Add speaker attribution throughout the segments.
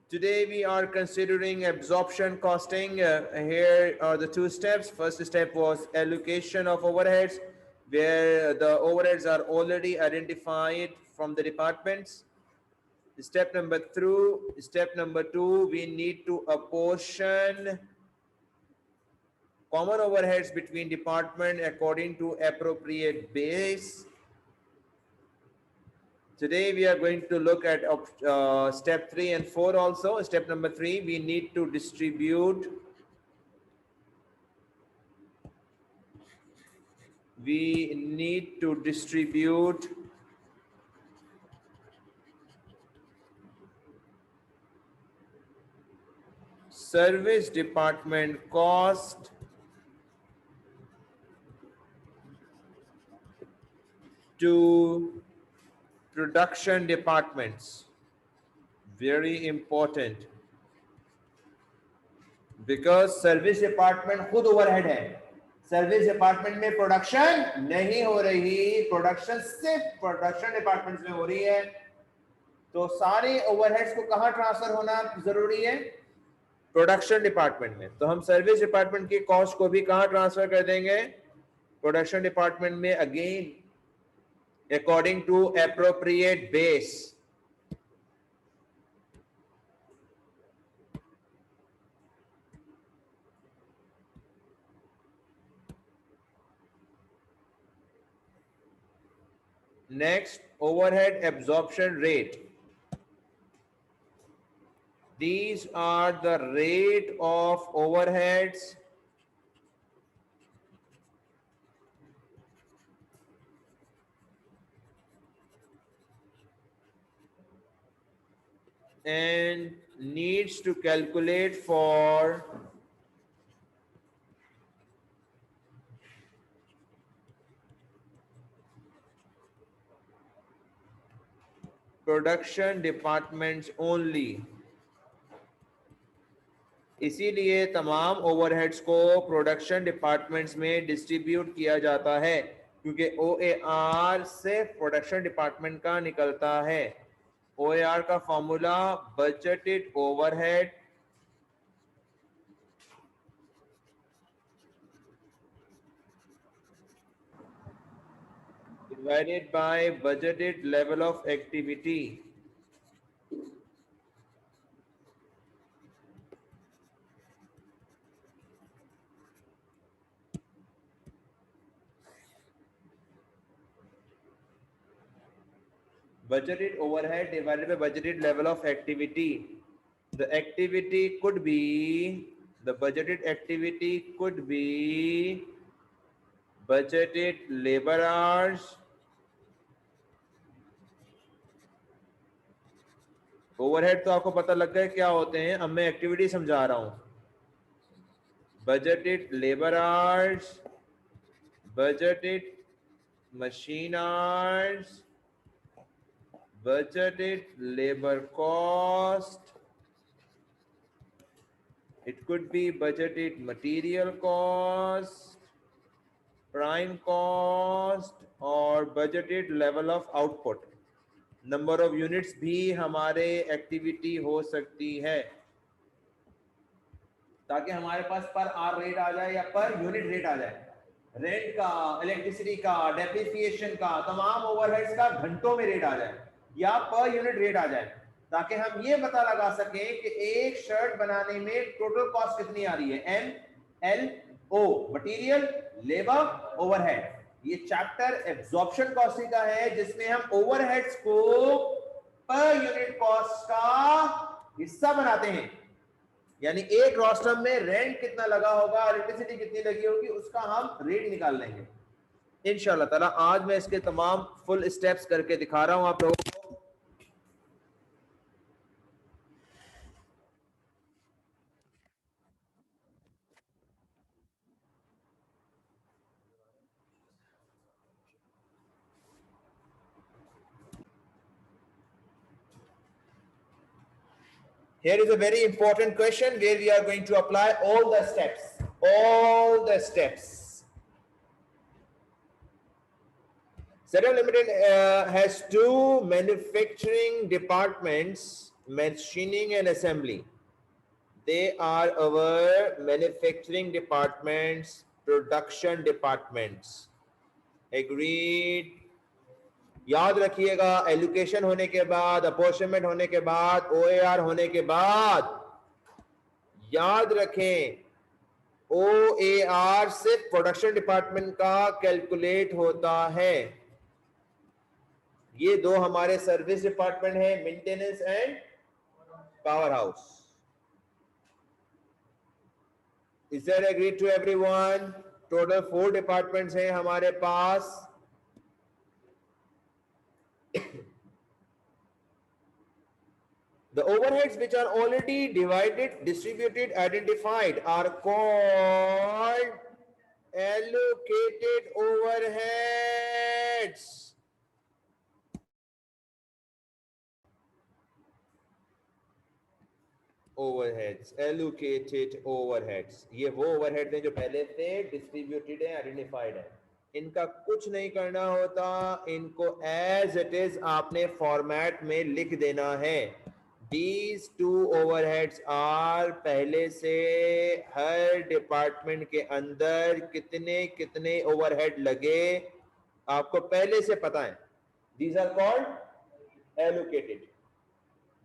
Speaker 1: Today we are considering absorption costing. Here are the two steps. First step was allocation of overheads, where the overheads are already identified from the departments. Step number two, we need to apportion common overheads between department according to appropriate base. Today we are going to look at step 3 and 4 also. Step number 3, we need to distribute service department cost to production departments. Very important, because service department खुद overhead है. Service department में production नहीं हो रही, production सिर्फ production department में हो रही है. तो सारे ओवरहेड्स को कहां ट्रांसफर होना जरूरी है? प्रोडक्शन डिपार्टमेंट में. तो हम सर्विस डिपार्टमेंट की कॉस्ट को भी कहां ट्रांसफर कर देंगे? प्रोडक्शन डिपार्टमेंट में, again according to appropriate base. Next, overhead absorption rate. These are the rate of overheads and needs to calculate for production departments only. इसीलिए तमाम ओवरहेड्स को प्रोडक्शन डिपार्टमेंट्स में डिस्ट्रीब्यूट किया जाता है, क्योंकि OAR से प्रोडक्शन डिपार्टमेंट का निकलता है. OAR का formula budgeted overhead divided by budgeted level of activity. Budgeted overhead divided by budgeted level of activity. The activity could be, the budgeted activity could be budgeted labor hours, overhead तो आपको पता लग गया क्या होते हैं. अब मैं एक्टिविटी समझा रहा हूं. Budgeted labour hours, budgeted machine hours, budgeted labor cost, it could be budgeted material cost, prime cost और budgeted level of output. Number of units भी हमारे एक्टिविटी हो सकती है, ताकि हमारे पास पर आर रेट आ जाए या पर यूनिट रेट आ जाए. रेंट का, इलेक्ट्रिसिटी का, डेप्रिसिएशन का, तमाम ओवरहेड्स का घंटों में रेट आ जाए या पर यूनिट रेट आ जाए, ताकि हम ये पता लगा सकें कि एक शर्ट बनाने में टोटल कॉस्ट कितनी आ रही है. MLO, material, labour, overhead. ये चैप्टर एब्जॉर्प्शन कॉस्टिंग का है, जिसमें हम ओवरहेड्स को पर यूनिट कॉस्ट का हिस्सा बनाते हैं. यानी एक रोस्टर में रेंट कितना लगा होगा, इलेक्ट्रिसिटी कितनी लगी होगी, उसका हम रेट निकाल लेंगे इंशाल्लाह ताला. आज मैं इसके तमाम फुल स्टेप्स करके दिखा रहा हूं आप लोगों को. Here is a very important question where we are going to apply all the steps. All the steps. ZF Limited has two manufacturing departments machining and assembly, they are our manufacturing departments, production departments. Agreed. याद रखिएगा, allocation होने के बाद, अपॉर्चनमेंट होने के बाद, ओएआर होने के बाद याद रखें ओएआर सिर्फ प्रोडक्शन डिपार्टमेंट का कैलकुलेट होता है। ये दो हमारे सर्विस डिपार्टमेंट है, maintenance and power house. Is that agreed to everyone? Total 4 departments हैं हमारे पास। The overheads which are already divided, distributed, identified are called allocated overheads. Overheads, allocated overheads. ये वो overheads हैं जो पहले से distributed है, identified है। इनका कुछ नहीं करना होता, इनको as it is आपने फॉर्मेट में लिख देना है। These two overheads are पहले से हर डिपार्टमेंट के अंदर कितने कितने ओवरहेड लगे आपको पहले से पता है। These are called allocated,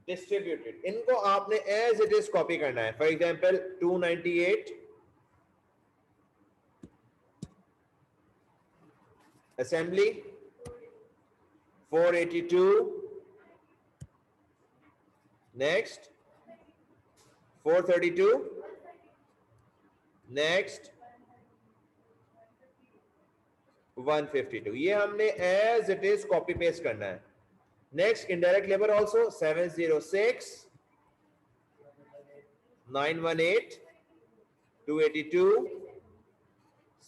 Speaker 1: distributed. इनको आपने as it is कॉपी करना है। For example 298 assembly, 482 next, 432 next, 152। ये हमने as it is copy paste करना है। Next indirect labour also 706 918 282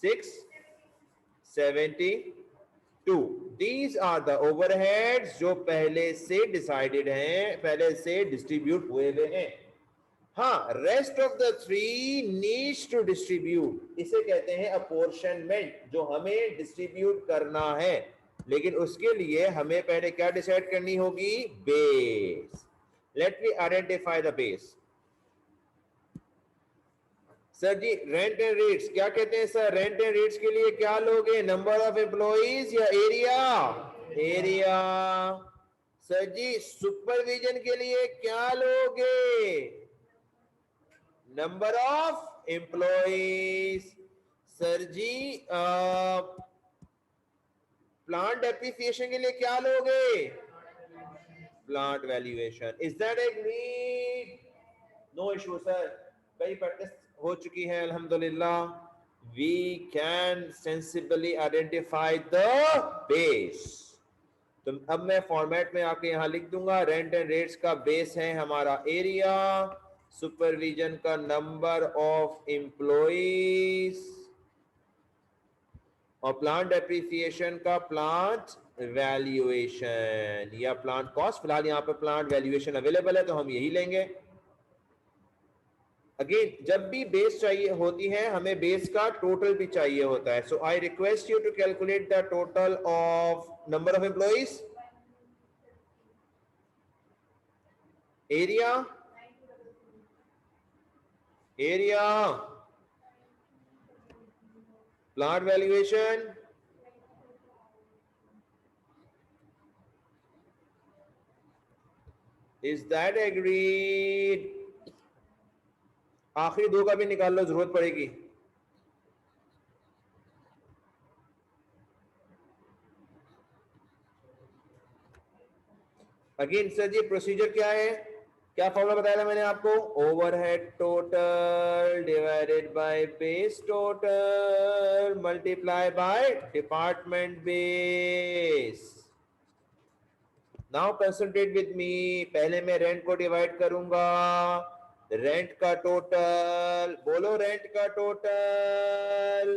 Speaker 1: 672। These are the overheads जो पहले से डिसाइडेड हैं, पहले से डिस्ट्रीब्यूट हुए हैं। हाँ, rest of the 3 needs to distribute, इसे कहते हैं अपॉर्शनमेंट, जो हमें डिस्ट्रीब्यूट करना है। लेकिन उसके लिए हमें पहले क्या डिसाइड करनी होगी? Base. Let me identify the base. Sir ji rent and rates क्या कहते हैं सर? रेंट एंड रेट्स के लिए क्या लोगे? नंबर ऑफ एम्प्लॉइज या area? Area. Sir ji supervision के लिए क्या लोगे? Number of employees. Sir ji plant depreciation के लिए क्या लोगे? Plant valuation. Is that agreed? No issue sir, कई प्रैक्टिस हो चुकी है अल्हम्दुलिल्लाह। We can sensibly identify the base. तो अब मैं फॉर्मेट में आके यहां लिख दूंगा, रेंट एंड रेट्स का बेस है हमारा एरिया, सुपरविजन का नंबर ऑफ एम्प्लॉइज और प्लांट डेप्रिसिएशन का प्लांट वैल्यूएशन या प्लांट कॉस्ट। फिलहाल यहाँ पे प्लांट वैल्यूएशन अवेलेबल है तो हम यही लेंगे। अगेन जब भी बेस चाहिए होती है हमें बेस का टोटल भी चाहिए होता है। So I request you to calculate the total of number of employees, area, plant valuation, is that agreed? आखिरी दो का भी निकाल लो, जरूरत पड़ेगी। अगेन सर जी प्रोसीजर क्या है? क्या फॉर्मूला बताया था मैंने आपको? Overhead total divided by base total multiply by department base. Now concentrate with me. पहले मैं रेंट को डिवाइड करूंगा, रेंट का टोटल, बोलो रेंट का टोटल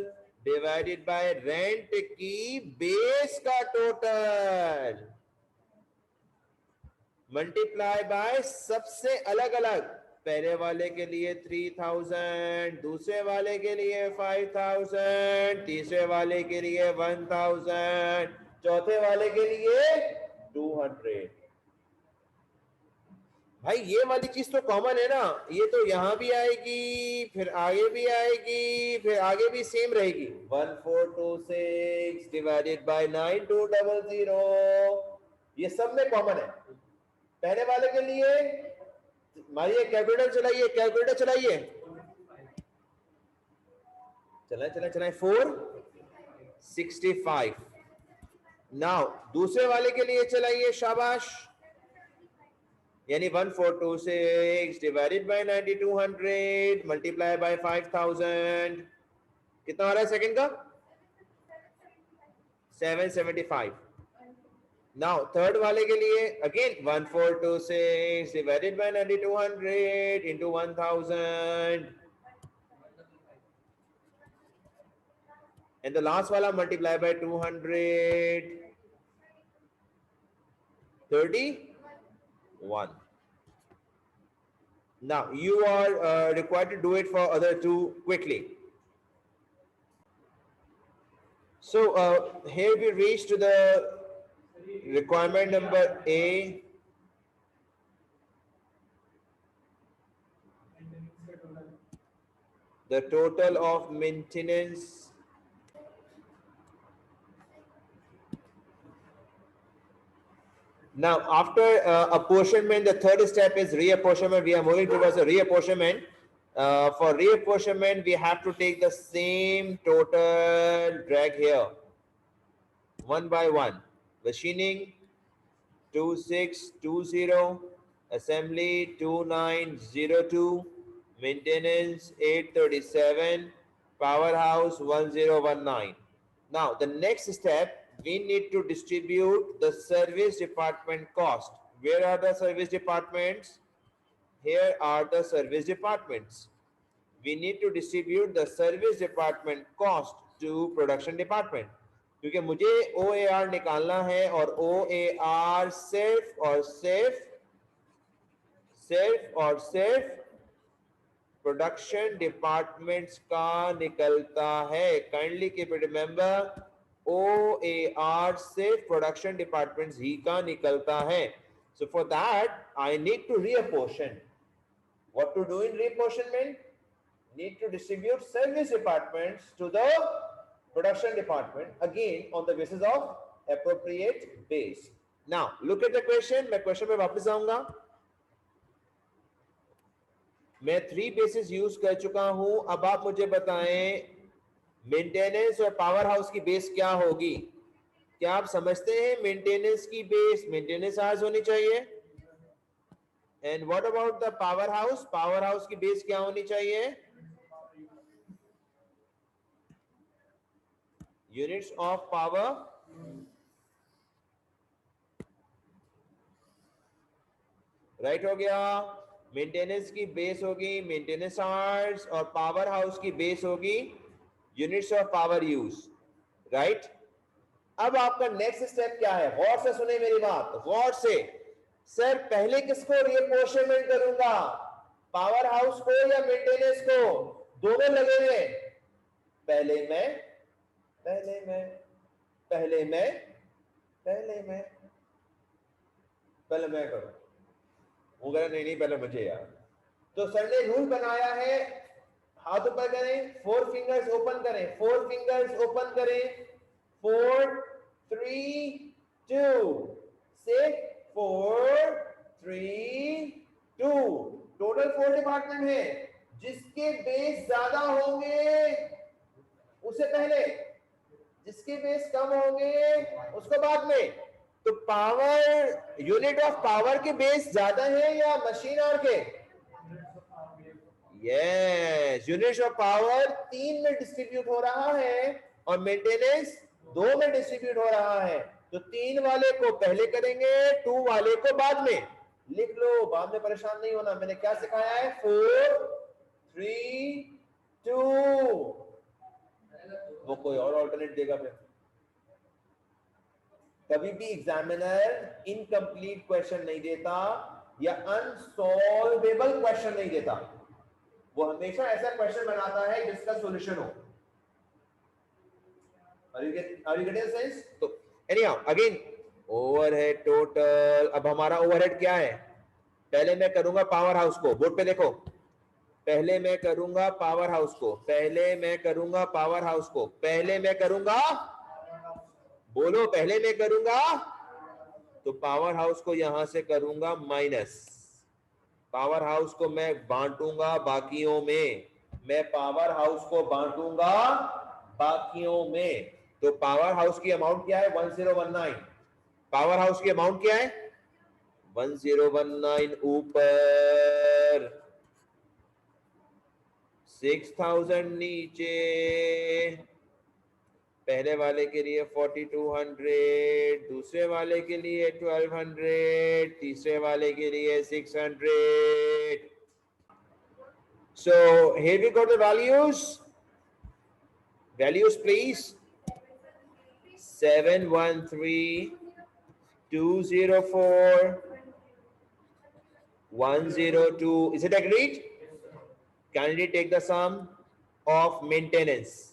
Speaker 1: डिवाइडेड बाय रेंट की बेस का टोटल मल्टीप्लाई बाय सबसे अलग अलग, पहले वाले के लिए 3000, दूसरे वाले के लिए 5000, तीसरे वाले के लिए 1000, चौथे वाले के लिए 200। भाई ये वाली चीज तो कॉमन है ना, ये तो यहां भी आएगी, फिर आगे भी आएगी, फिर आगे भी सेम रहेगी। 1426 डिवाइडेड बाय 9200, ये सब में कॉमन है। पहले वाले के लिए मारिए, कैलकुलेटर चलाइए, कैलकुलेटर चलाइए, चलाए चलाए चलाए, 465। नाउ दूसरे वाले के लिए चलाइए, शाबाश, यानी 1426 डिवाइडेड बाय 9200 मल्टीप्लाई बाय 5000, कितना आ रहा है सेकंड का? 775। नाउ थर्ड वाले के लिए again 1426 divided by 9200 into 1000, and the last wala multiply by 231. Now you are required to do it for other two quickly. So here we reach to the requirement number A. The total of maintenance now after apportionment, the third step is reapportionment. We are moving towards a reapportionment. For reapportionment, we have to take the same total, drag here one by one. Machining 2620, assembly 2902, maintenance 837, powerhouse 1019. Now the next step, we need to distribute the service department cost. Where are the service departments? Here are the service departments. We need to distribute the service department cost to production department, क्योंकि मुझे OAR निकालना है और OAR सिर्फ और सिर्फ production departments का निकलता है। Kindly keep it remember, OAR सिर्फ प्रोडक्शन डिपार्टमेंट्स ही का निकलता है। So for that I need to reapportion. What to do in reapportionment? Need to distribute service departments to the production department, again on the basis of appropriate base. Now look at the question. मैं question पे वापस आऊंगा। मैं 3 basis use कर चुका हूं। अब आप मुझे बताएं मेंटेनेंस और पावर हाउस की बेस क्या होगी। क्या आप समझते हैं मेंटेनेंस की बेस मेंटेनेंस आवर्स होनी चाहिए? And what about the power house? Power house की बेस क्या होनी चाहिए? Units of power. राइट हो गया। मेंटेनेंस की बेस होगी मेंटेनेंस आवर्स और पावर हाउस की बेस होगी units of power use. Right. अब आपका नेक्स्ट स्टेप क्या है? गौर से सुने मेरी बात, गौर से। सर पहले किसको रिअपोर्शनमेंट करूंगा, पावर हाउस को या मेंटेनेंस को? दोनों लगे हुए। पहले मैं करूं। वो कह नहीं पहले मुझे यार। तो सर ने रूल बनाया है, हाथ ऊपर करें, 4 फिंगर्स ओपन करें, 4 फिंगर्स ओपन करें, 4 3 2 से 4 3 2। टोटल 4 डिपार्टमेंट है। जिसके बेस ज्यादा होंगे उसे पहले, जिसके बेस कम होंगे उसको बाद में। तो पावर यूनिट ऑफ पावर के बेस ज्यादा है या मशीन आवर के? यस, यूनिट ऑफ पावर 3 में डिस्ट्रीब्यूट हो रहा है और मेंटेनेंस 2 में डिस्ट्रीब्यूट हो रहा है। तो 3 वाले को पहले करेंगे, 2 वाले को बाद में। लिख लो, बाद में परेशान नहीं होना। मैंने क्या सिखाया है? 4 3 2। वो कोई और ऑल्टरनेट देगा फिर। कभी भी एग्जामिनर इनकम्प्लीट क्वेश्चन नहीं देता या अनसॉल्वेबल क्वेश्चन नहीं देता। वो हमेशा ऐसा क्वेश्चन बनाता है जिसका सॉल्यूशन हो। Are you getting the sense? तो anyhow again ओवरहेड टोटल। अब हमारा ओवरहेड क्या है? पहले मैं करूंगा पावर हाउस को, बोर्ड पे देखो, पहले मैं करूंगा पावर हाउस को, पहले मैं करूंगा पावर हाउस को, पहले मैं करूंगा, बोलो पहले मैं करूंगा, तो पावर हाउस को यहां से करूंगा माइनस, पावर हाउस को मैं बांटूंगा बाकियों में, मैं पावर हाउस को बांटूंगा बाकियों में, तो पावर हाउस की अमाउंट क्या है 1019, पावर हाउस की अमाउंट क्या है 1019, ऊपर 6000 नीचे, पहले वाले के लिए 4200, दूसरे वाले के लिए 1200, तीसरे वाले के लिए 600. So here we got the values please. 713204 102. Is it agreed? Kindly take the sum of maintenance.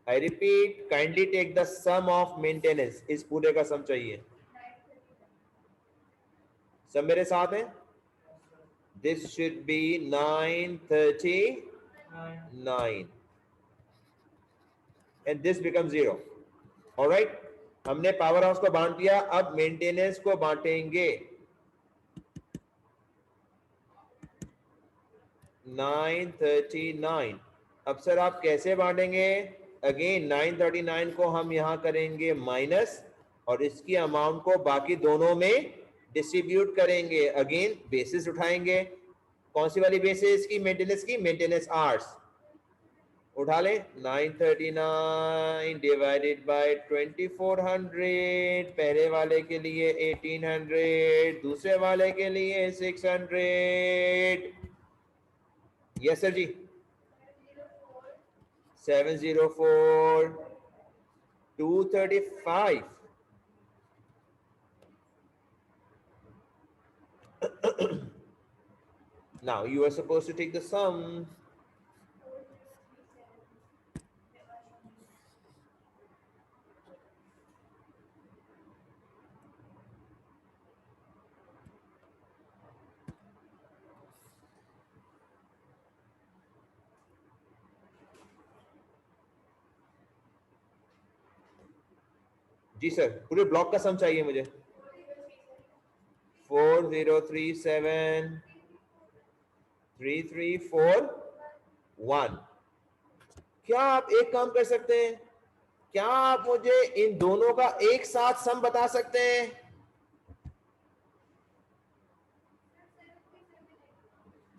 Speaker 1: I repeat, kindly take the sum of maintenance. इस पूरे का सम चाहिए, सब मेरे साथ हैं? This should be 939 and this becomes 0. All right, हमने power house को बांट दिया, अब मेंटेनेंस को बांटेंगे. 939. अब सर आप कैसे बांटेंगे? अगेन 939 को हम यहां करेंगे माइनस और इसकी अमाउंट को बाकी दोनों में डिस्ट्रीब्यूट करेंगे. अगेन बेसिस उठाएंगे, कौन सी वाली बेसिस की? मेंटेनेंस की, मेंटेनेंस आवर्स उठा लें. 939 डिवाइडेड बाय 2400, पहले वाले के लिए 1800, दूसरे वाले के लिए 600. Yes sir ji. 704 235. Now you are supposed to take the sum. जी सर, पूरे ब्लॉक का सम चाहिए मुझे. 4037 3341. क्या आप एक काम कर सकते हैं, क्या आप मुझे इन दोनों का एक साथ सम बता सकते हैं?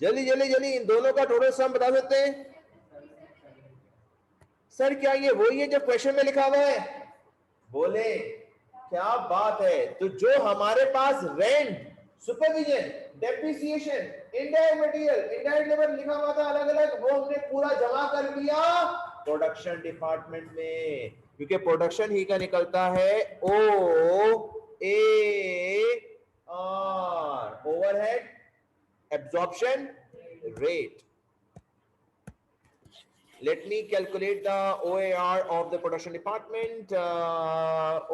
Speaker 1: जल्दी जल्दी जल्दी इन दोनों का टोटल सम बता सकते हैं? सर क्या ये वही है जो क्वेश्चन में लिखा हुआ है? बोले क्या बात है. तो जो हमारे पास rent, supervision, depreciation, indirect material, indirect labour लिखा हुआ था अलग अलग, वो हमने पूरा जमा कर दिया प्रोडक्शन डिपार्टमेंट में, क्योंकि प्रोडक्शन ही का निकलता है OAR, overhead absorption rate. Let me calculate the OAR of the production department.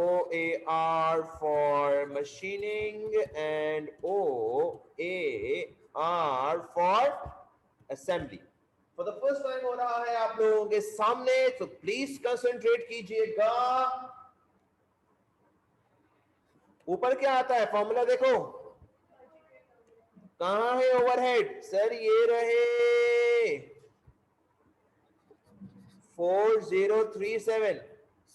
Speaker 1: OAR for machining and OAR for assembly. For the first time हो रहा है आप लोगों के सामने, तो प्लीज कंसंट्रेट कीजिएगा. ऊपर क्या आता है फॉर्मूला देखो, कहां है ओवरहेड? सर ये रहे 4037.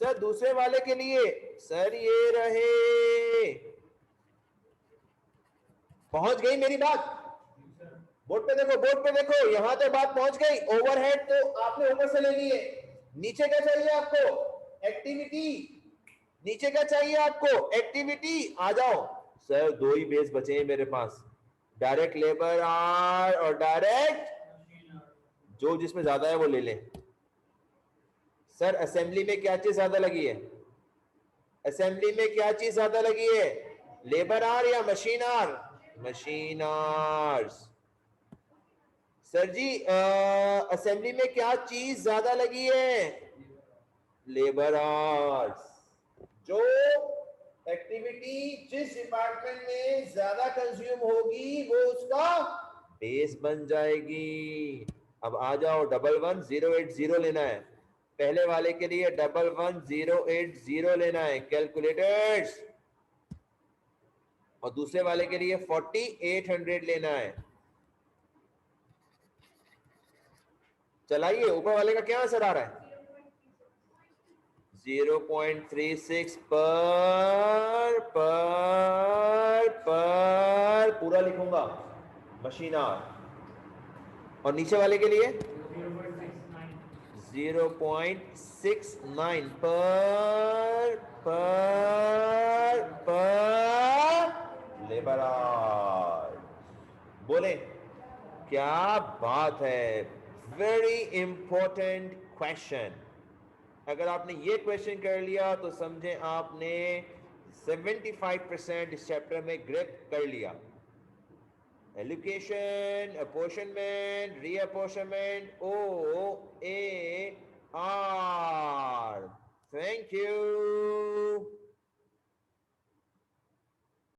Speaker 1: सर दूसरे वाले के लिए सर ये रहे, पहुंच गई मेरी बात? बोर्ड पे देखो, बोर्ड पे देखो, यहां तो बात पहुंच गई. ओवरहेड तो आपने ऊपर से ले लिए, नीचे क्या चाहिए आपको? एक्टिविटी. नीचे क्या चाहिए आपको? एक्टिविटी. आ जाओ सर, दो ही बेस बचे हैं मेरे पास, डायरेक्ट लेबर आर और डायरेक्ट, जो जिसमें ज्यादा है वो ले लें. सर असेंबली में क्या चीज ज्यादा लगी है? असेंबली में क्या चीज ज्यादा लगी है? लेबर आर या machine hours? Machine hours. Sir ji assembly में क्या चीज ज्यादा लगी है? Labour hours. जो एक्टिविटी जिस डिपार्टमेंट में ज्यादा कंज्यूम होगी वो उसका बेस बन जाएगी। अब आ जाओ, 111,080 लेना है। पहले वाले के लिए 111,080 लेना है कैलकुलेटर्स, और दूसरे वाले के लिए 4800 लेना है। चलाइए, ऊपर वाले का क्या आंसर आ रहा है? 0.36 पर पूरा लिखूंगा मशीन आवर, और नीचे वाले के लिए 0.69 पर लेबर आवर। बोले क्या बात है, वेरी इंपॉर्टेंट क्वेश्चन। अगर आपने ये क्वेश्चन कर लिया तो समझे आपने 75% इस चैप्टर में ग्रिप कर लिया। Allocation, apportionment, reapportionment, OAR। Thank you.